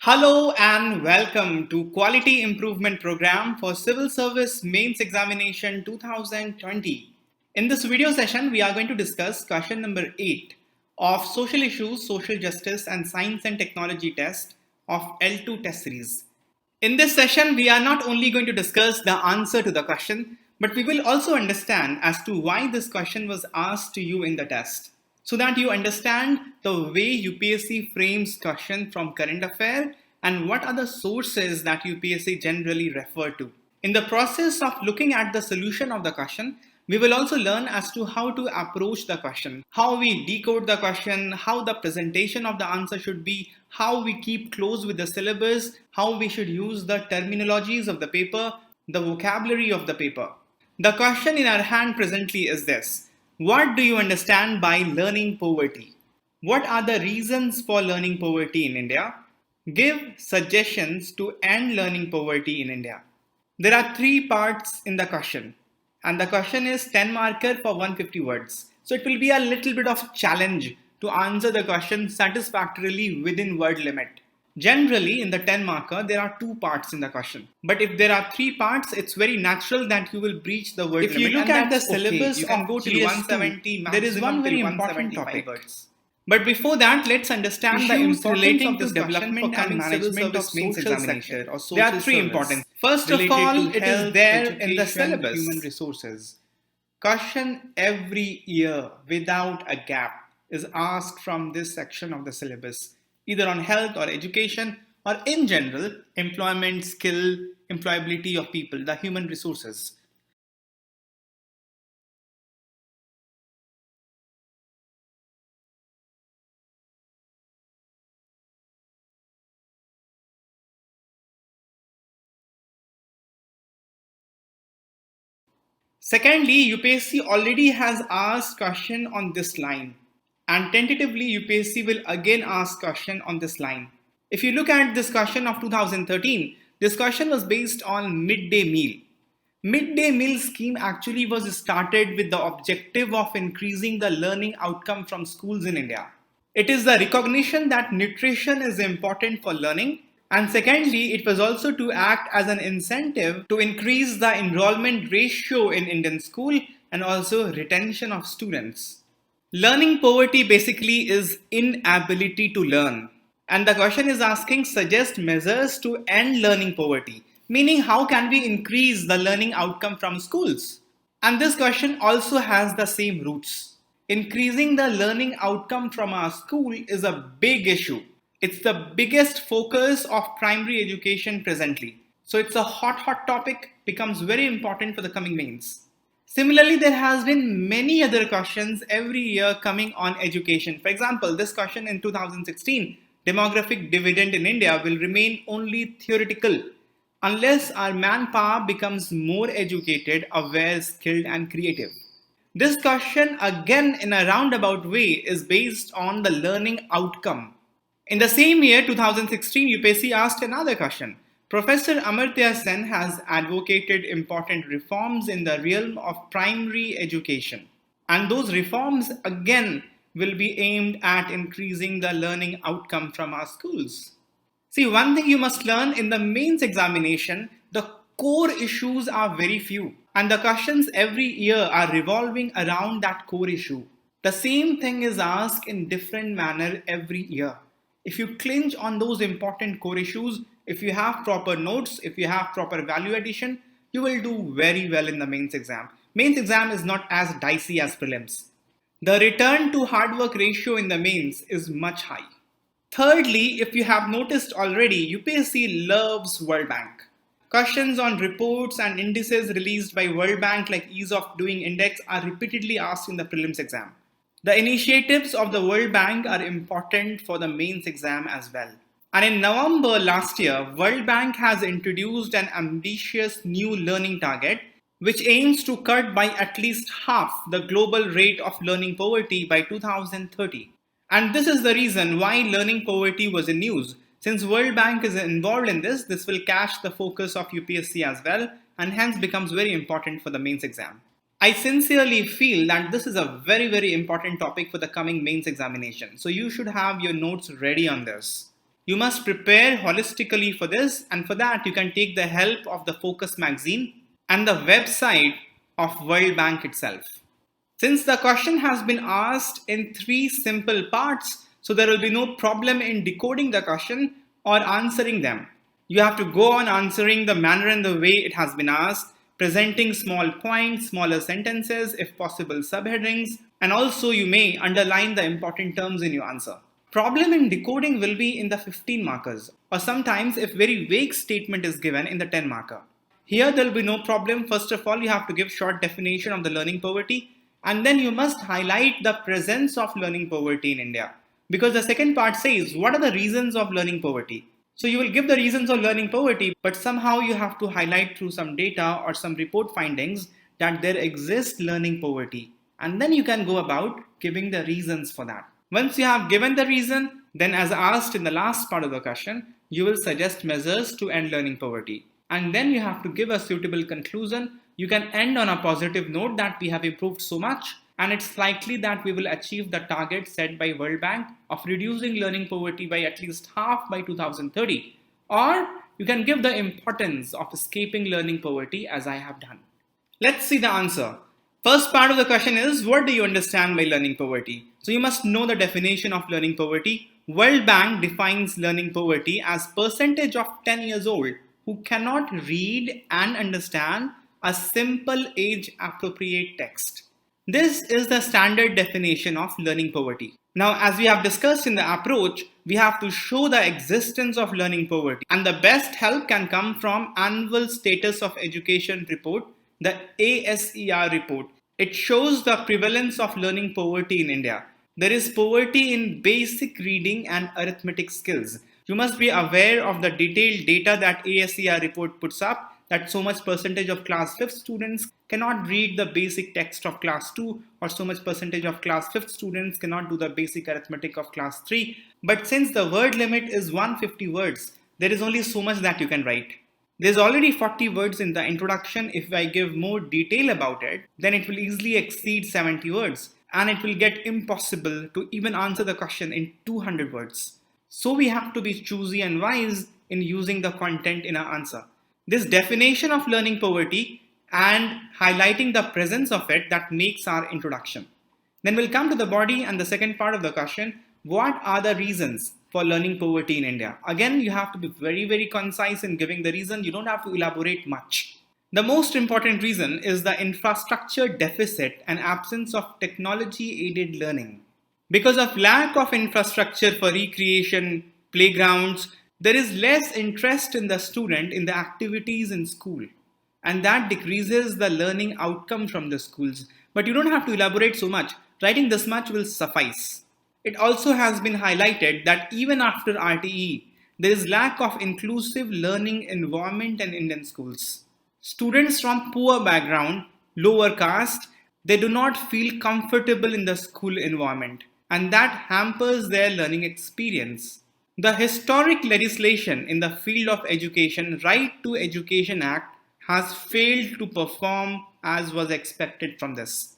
Hello and welcome to Quality Improvement Program for Civil Service Mains Examination 2020. In this video session, we are going to discuss question number 8 of Social Issues, Social Justice and Science and Technology test of L2 test series. In this session, we are not only going to discuss the answer to the question, but we will also understand as to why this question was asked to you in the test, so that you understand the way UPSC frames question from current affair and what are the sources that UPSC generally refer to. In the process of looking at the solution of the question, we will also learn as to how to approach the question, how we decode the question, how the presentation of the answer should be, how we keep close with the syllabus, how we should use the terminologies of the paper, the vocabulary of the paper. The question in our hand presently is this: what do you understand by learning poverty? What are the reasons for learning poverty in India? Give suggestions to end learning poverty in India. There are 3 parts in the question, and the question is 10 marker for 150 words. So it will be a little bit of challenge to answer the question satisfactorily within word limit. Generally, in the 10 marker, there are 2 parts in the question. But if there are 3 parts, it's very natural that you will breach the word limit. If you look at the syllabus, you can go to 170, there is one very important topic. But before that, let's understand the importance relating of this development and management of social sector. There are 3 important. First of all, it is there in the syllabus. Human resources. Question every year without a gap is asked from this section of the syllabus, either on health or education or in general, employment, skill, employability of people, the human resources. Secondly, UPSC already has asked question on this line, and tentatively UPSC will again ask question on this line. If you look at this question of 2013, this question was based on midday meal. Midday meal scheme actually was started with the objective of increasing the learning outcome from schools in India. It is the recognition that nutrition is important for learning, and secondly, it was also to act as an incentive to increase the enrollment ratio in Indian school and also retention of students. Learning poverty basically is inability to learn. And the question is asking suggest measures to end learning poverty, meaning how can we increase the learning outcome from schools? And this question also has the same roots. Increasing the learning outcome from our school is a big issue. It's the biggest focus of primary education presently. So it's a hot topic, becomes very important for the coming mains. Similarly, there has been many other questions every year coming on education. For example, this question in 2016, demographic dividend in India will remain only theoretical unless our manpower becomes more educated, aware, skilled and creative. This question again in a roundabout way is based on the learning outcome. In the same year, 2016, UPSC asked another question. Professor Amartya Sen has advocated important reforms in the realm of primary education. And those reforms again will be aimed at increasing the learning outcome from our schools. See, one thing you must learn in the mains examination, the core issues are very few. And the questions every year are revolving around that core issue. The same thing is asked in different manner every year. If you clinch on those important core issues, if you have proper notes, if you have proper value addition, you will do very well in the mains exam. Mains exam is not as dicey as prelims. The return to hard work ratio in the mains is much high. Thirdly, if you have noticed already, UPSC loves World Bank. Questions on reports and indices released by World Bank like ease of doing index are repeatedly asked in the prelims exam. The initiatives of the World Bank are important for the mains exam as well. And in November last year, World Bank has introduced an ambitious new learning target which aims to cut by at least half the global rate of learning poverty by 2030. And this is the reason why learning poverty was in news. Since World Bank is involved in this, this will catch the focus of UPSC as well and hence becomes very important for the mains exam. I sincerely feel that this is a very, very important topic for the coming mains examination. So you should have your notes ready on this. You must prepare holistically for this, and for that you can take the help of the Focus magazine and the website of World Bank itself. Since the question has been asked in three simple parts, so there will be no problem in decoding the question or answering them. You have to go on answering the manner and the way it has been asked, presenting small points, smaller sentences, if possible subheadings, and also you may underline the important terms in your answer. Problem in decoding will be in the 15 markers, or sometimes if very vague statement is given in the 10 marker. Here there will be no problem. First of all, you have to give short definition of the learning poverty, and then you must highlight the presence of learning poverty in India. Because the second part says, what are the reasons of learning poverty? So you will give the reasons of learning poverty, but somehow you have to highlight through some data or some report findings that there exists learning poverty. And then you can go about giving the reasons for that. Once you have given the reason, then as asked in the last part of the question, you will suggest measures to end learning poverty. And then you have to give a suitable conclusion. You can end on a positive note that we have improved so much, and it's likely that we will achieve the target set by World Bank of reducing learning poverty by at least half by 2030. Or you can give the importance of escaping learning poverty as I have done. Let's see the answer. First part of the question is, what do you understand by learning poverty? So you must know the definition of learning poverty. World Bank defines learning poverty as percentage of 10 years old who cannot read and understand a simple age appropriate text. This is the standard definition of learning poverty. Now, as we have discussed in the approach, we have to show the existence of learning poverty, and the best help can come from Annual Status of Education Report, the ASER report. It shows the prevalence of learning poverty in India. There is poverty in basic reading and arithmetic skills. You must be aware of the detailed data that ASER report puts up, that so much percentage of class 5th students cannot read the basic text of class 2, or so much percentage of class 5th students cannot do the basic arithmetic of class 3. But since the word limit is 150 words, there is only so much that you can write. There's already 40 words in the introduction. If I give more detail about it, then it will easily exceed 70 words, and it will get impossible to even answer the question in 200 words. So we have to be choosy and wise in using the content in our answer. This definition of learning poverty and highlighting the presence of it, that makes our introduction. Then we'll come to the body and the second part of the question. What are the reasons for learning poverty in India? Again, you have to be very, very concise in giving the reason. You don't have to elaborate much. The most important reason is the infrastructure deficit and absence of technology-aided learning. Because of lack of infrastructure for recreation, playgrounds, there is less interest in the student in the activities in school, and that decreases the learning outcome from the schools. But you don't have to elaborate so much. Writing this much will suffice. It also has been highlighted that even after RTE, there is lack of inclusive learning environment in Indian schools. Students from poor background, lower caste, they do not feel comfortable in the school environment, and that hampers their learning experience. The historic legislation in the field of education, Right to Education Act, has failed to perform as was expected from this.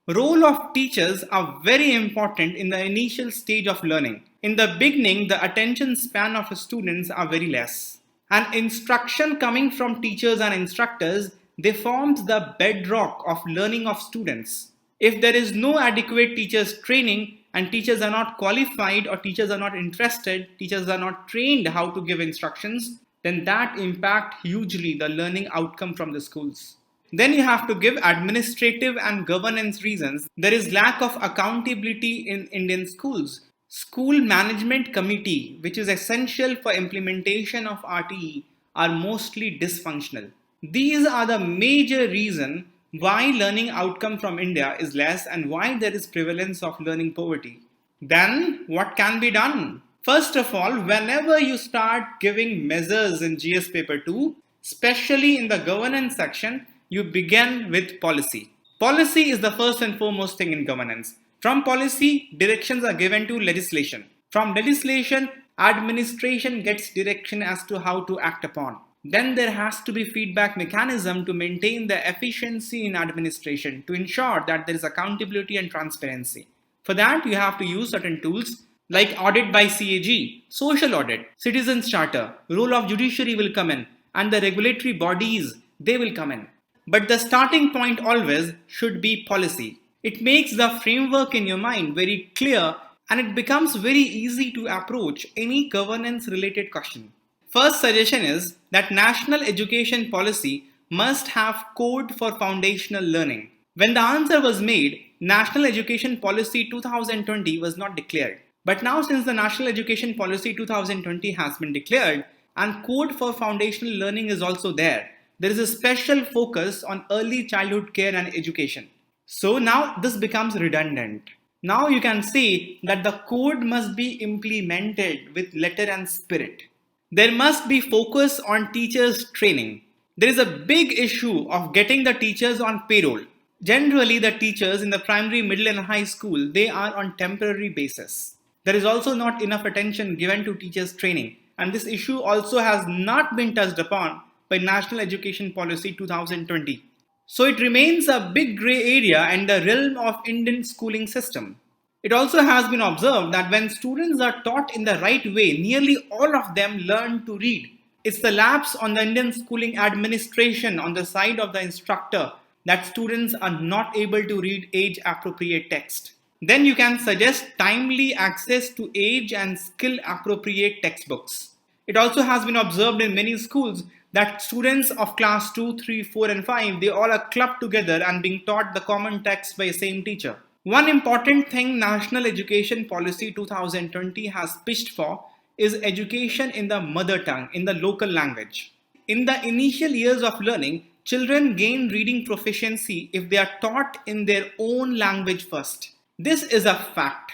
Role of teachers are very important in the initial stage of learning. In the beginning, the attention span of students are very less. And instruction coming from teachers and instructors, they forms the bedrock of learning of students. If there is no adequate teachers training, and teachers are not qualified, or teachers are not interested, teachers are not trained how to give instructions, then that impact hugely the learning outcome from the schools. Then you have to give administrative and governance reasons. There is lack of accountability in Indian schools. School management committee, which is essential for implementation of RTE, are mostly dysfunctional. These are the major reasons why learning outcome from India is less and why there is prevalence of learning poverty. Then what can be done? First of all, whenever you start giving measures in GS paper 2, especially in the governance section, you begin with policy. Policy is the first and foremost thing in governance. From policy, directions are given to legislation. From legislation, administration gets direction as to how to act upon. Then there has to be feedback mechanism to maintain the efficiency in administration to ensure that there is accountability and transparency. For that, you have to use certain tools like audit by CAG, social audit, citizens charter, role of judiciary will come in, and the regulatory bodies, they will come in. But the starting point always should be policy. It makes the framework in your mind very clear and it becomes very easy to approach any governance related question. First suggestion is that national education policy must have code for foundational learning. When the answer was made, National Education Policy 2020 was not declared. But now since the National Education Policy 2020 has been declared and code for foundational learning is also there is a special focus on early childhood care and education. So now this becomes redundant. Now you can say that the code must be implemented with letter and spirit. There must be focus on teachers training. There is a big issue of getting the teachers on payroll. Generally, the teachers in the primary, middle and high school, they are on temporary basis. There is also not enough attention given to teachers training. And this issue also has not been touched upon by National Education Policy 2020. So it remains a big grey area in the realm of Indian schooling system. It also has been observed that when students are taught in the right way, nearly all of them learn to read. It's the lapse on the Indian schooling administration on the side of the instructor that students are not able to read age appropriate text. Then you can suggest timely access to age and skill appropriate textbooks. It also has been observed in many schools that students of class 2, 3, 4 and 5, they all are clubbed together and being taught the common text by the same teacher. One important thing National Education Policy 2020 has pitched for is education in the mother tongue, in the local language. In the initial years of learning, children gain reading proficiency if they are taught in their own language first. This is a fact.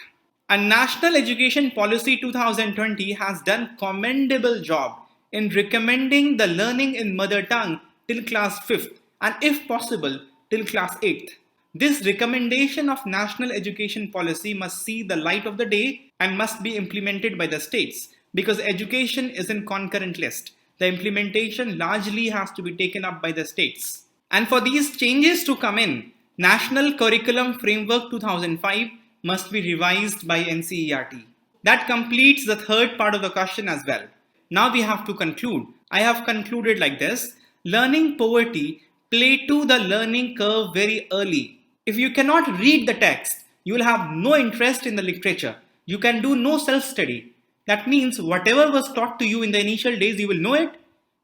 And National Education Policy 2020 has done commendable job in recommending the learning in mother tongue till class 5th and if possible till class 8th. This recommendation of National Education Policy must see the light of the day and must be implemented by the states because education is in concurrent list. The implementation largely has to be taken up by the states. And for these changes to come in, National Curriculum Framework 2005 must be revised by NCERT. That completes the third part of the question as well. Now we have to conclude. I have concluded like this. Learning poverty play to the learning curve very early. If you cannot read the text, you will have no interest in the literature. You can do no self-study. That means whatever was taught to you in the initial days, you will know it.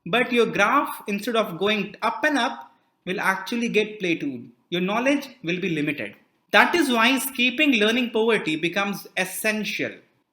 But your graph, instead of going up and up, will actually get plateaued. Your knowledge will be limited. That is why escaping learning poverty becomes essential.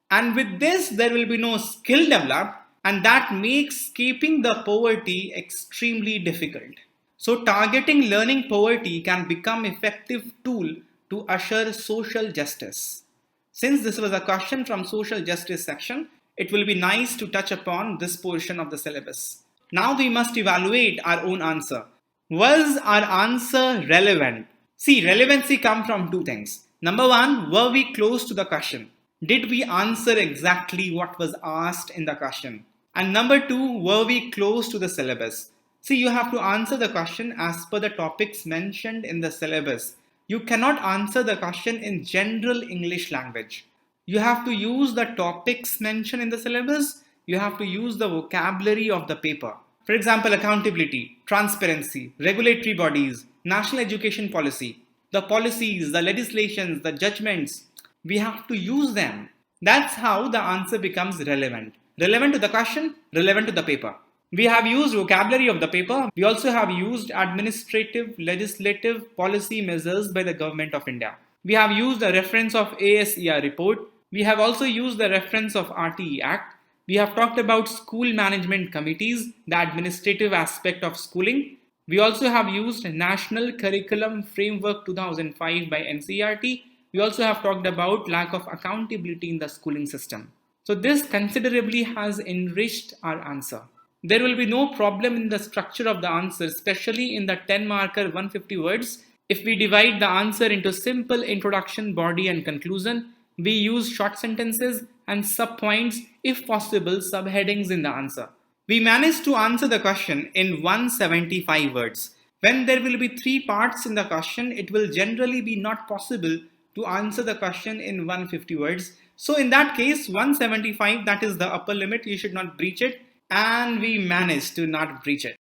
And with this, there will be no skill developed, and that makes escaping the poverty extremely difficult. So targeting learning poverty can become an effective tool to assure social justice. Since this was a question from social justice section, it will be nice to touch upon this portion of the syllabus. Now we must evaluate our own answer. Was our answer relevant? See, relevancy comes from two things. Number one, were we close to the question? Did we answer exactly what was asked in the question? And number two, were we close to the syllabus? See, you have to answer the question as per the topics mentioned in the syllabus. You cannot answer the question in general English language. You have to use the topics mentioned in the syllabus. You have to use the vocabulary of the paper. For example, accountability, transparency, regulatory bodies, national education policy, the policies, the legislations, the judgments. We have to use them. That's how the answer becomes relevant. Relevant to the question, relevant to the paper. We have used vocabulary of the paper. We also have used administrative, legislative policy measures by the Government of India. We have used a reference of ASER report. We have also used the reference of RTE Act. We have talked about school management committees, the administrative aspect of schooling. We also have used National Curriculum Framework 2005 by NCERT. We also have talked about lack of accountability in the schooling system. So this considerably has enriched our answer. There will be no problem in the structure of the answer, especially in the 10 marker 150 words. If we divide the answer into simple introduction, body and conclusion, we use short sentences and subpoints, if possible, subheadings in the answer. We managed to answer the question in 175 words. When there will be 3 parts in the question, it will generally be not possible to answer the question in 150 words. So in that case, 175, that is the upper limit. You should not breach it. And we managed to not breach it.